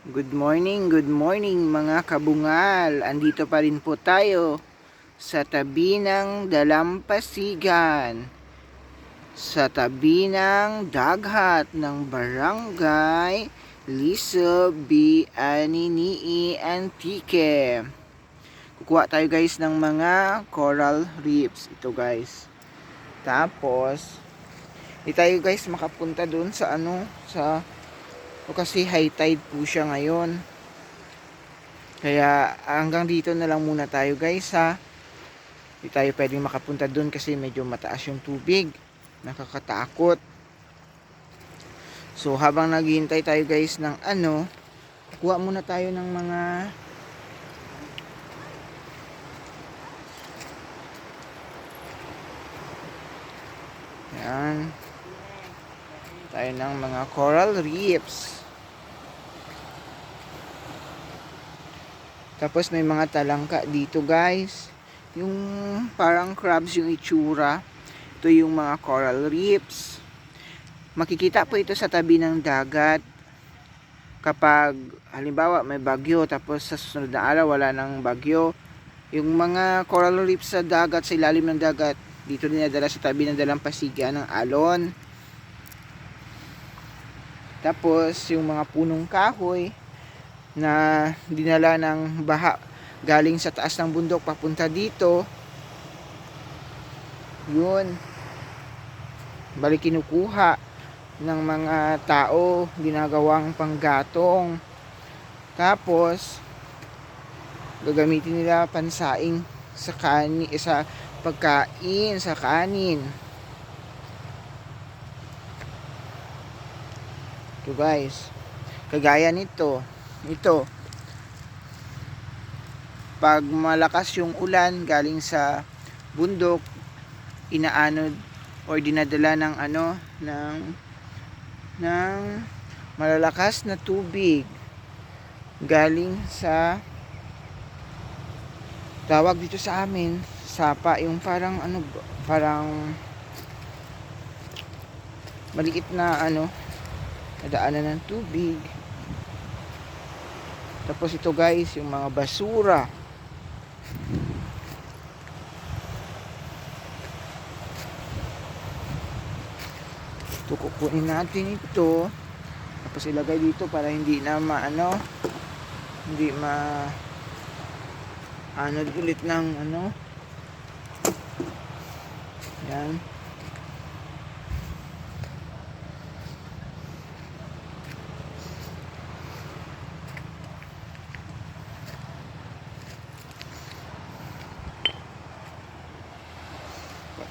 Good morning mga kabungal. Andito pa rin po tayo sa tabi ng dalampasigan, sa tabi ng daghat ng barangay Liso B. Aninii Antique. Kukuha tayo guys ng mga coral reefs. Ito guys. Tapos, di tayo guys makapunta dun sa kasi high tide po siya ngayon. Kaya hanggang dito na lang muna tayo guys ha. Hindi tayo pwedeng makapunta doon kasi medyo mataas yung tubig. Nakakatakot. So habang naghihintay tayo guys ng kuha muna tayo ng mga yan. Tayo ng mga coral reefs. Tapos may mga talangka dito guys. Yung parang crabs yung itsura. Ito yung mga coral reefs. Makikita po ito sa tabi ng dagat. Kapag halimbawa may bagyo tapos sa susunod na araw wala nang bagyo. Yung mga coral reefs sa dagat, sa ilalim ng dagat, dito dinadala sa tabi ng dalampasigan ng alon. Tapos yung mga punong kahoy na dinala ng baha galing sa taas ng bundok papunta dito, yun balik kinukuha ng mga tao, ginagawang panggatong. Tapos gagamitin nila pansaing sa sa pagkain, sa kanin. Ito guys, kagaya nito, ito, pag malakas yung ulan galing sa bundok, inaanod or dinadala ng ng malalakas na tubig galing sa, tawag dito sa amin, sapa, yung parang parang maliit na nadaanan ng tubig. Tapos ito guys, yung mga basura. Ito, kukunin natin ito. Tapos ilagay dito para hindi na hindi ulit ng yan.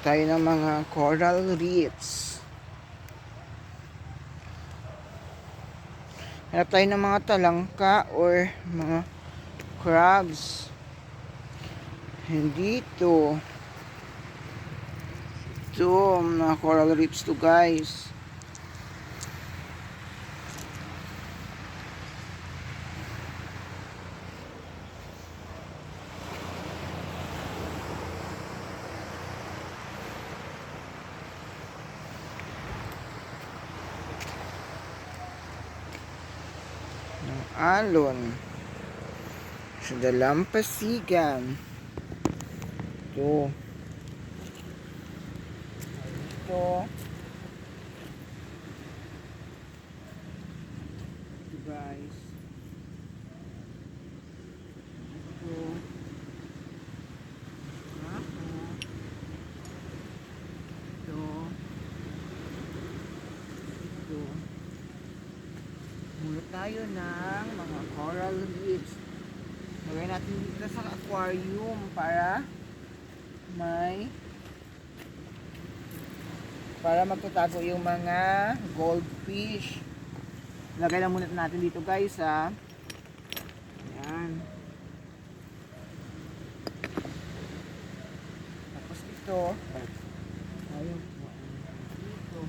Tayo ng mga coral reefs. Hanap tayo ng mga talangka or mga crabs. Hindi ito. Ito, mga coral reefs to guys. Alon sa dalampasigan. Ito guys, ito mula tayo ng mga coral reefs. Lagay natin dito sa aquarium para magtatago yung mga goldfish. Lagay lang muna natin dito guys ha. Ayan. Tapos ito ayun dito.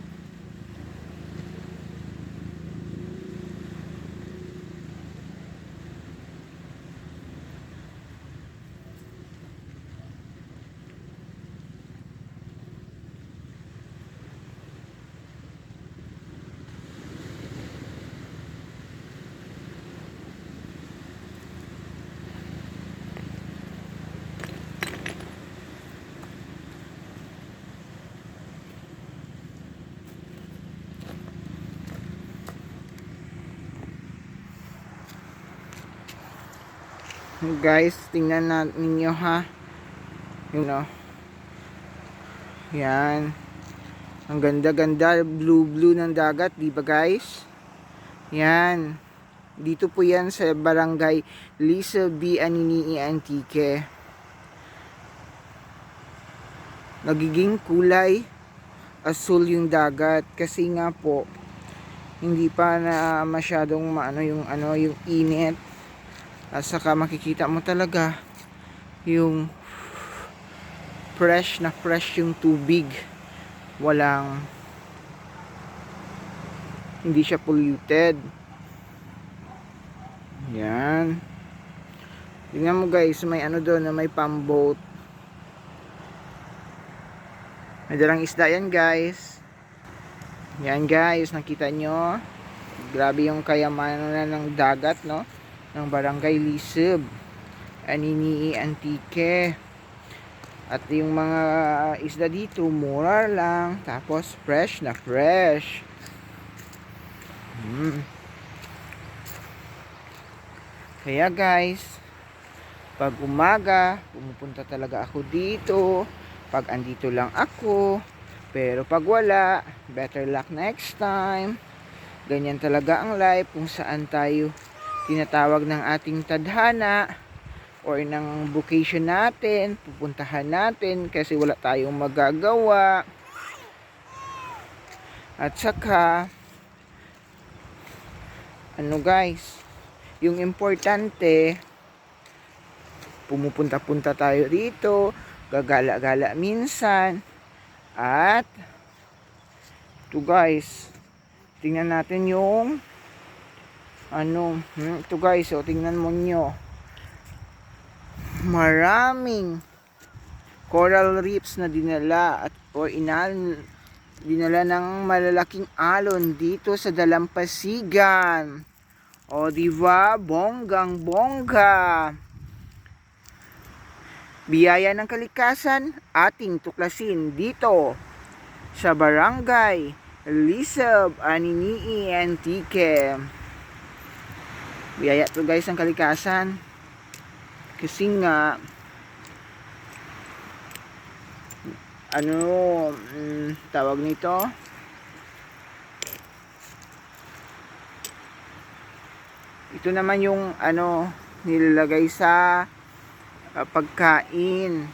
Guys, tingnan ninyo ha. Yun o. Yan. Ang ganda-ganda, blue ng dagat, di ba guys? Yan. Dito po yan sa Barangay Lisa B. Aninii, Antique. Nagiging kulay asul yung dagat kasi nga po hindi pa na masyadong yung init. At saka makikita mo talaga yung fresh yung tubig. Hindi siya polluted. Yan. Tingnan mo guys, may doon na may pamboat. May dalang isda yan guys. Yan guys, nakita nyo. Grabe yung kayamanan ng dagat, no? Ng Barangay Lisab Aninii, Antique. At yung mga isda dito, mura lang. Tapos fresh na fresh. Kaya guys, pag umaga, pumupunta talaga ako dito. Pag andito lang ako. Pero pag wala, better luck next time. Ganyan talaga ang life kung saan tayo tinatawag ng ating tadhana or ng vocation natin, pupuntahan natin kasi wala tayong magagawa. At saka guys, yung importante, pumupunta-punta tayo dito, gagala-gala minsan. At ito guys, tingnan natin yung ito guys, tingnan mo nyo, maraming coral reefs na dinala dinala ng malalaking alon dito sa Dalampasigan. O diba, bonggang bongga. Biyaya ng kalikasan ating tuklasin dito sa Barangay Lisab Aninii, Antique. Biyaya to guys ng kalikasan. Kasi nga tawag nito, ito naman yung nilalagay sa pagkain,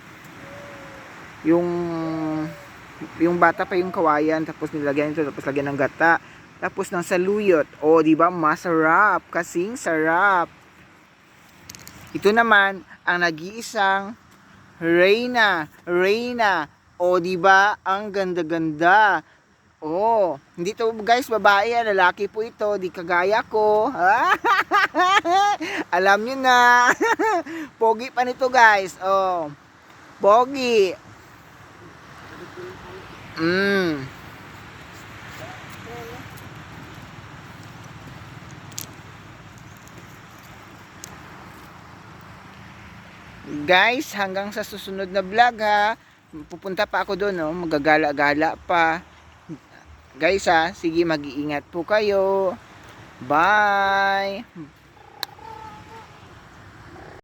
yung bata pa yung kawayan, tapos nilagyan ito, tapos lagyan ng gata, tapos ng saluyot. O diba, masarap, kasing sarap. Ito naman ang nag-iisang Reyna. O diba, ang ganda-ganda. Oh, hindi to guys babae, lalaki po ito, di kagaya ko. Alam niyo na. Pogi pa nito guys. Oh. Pogi. Guys, hanggang sa susunod na vlog ha. Pupunta pa ako doon, magagala-gala pa. Guys sige, mag-iingat po kayo. Bye.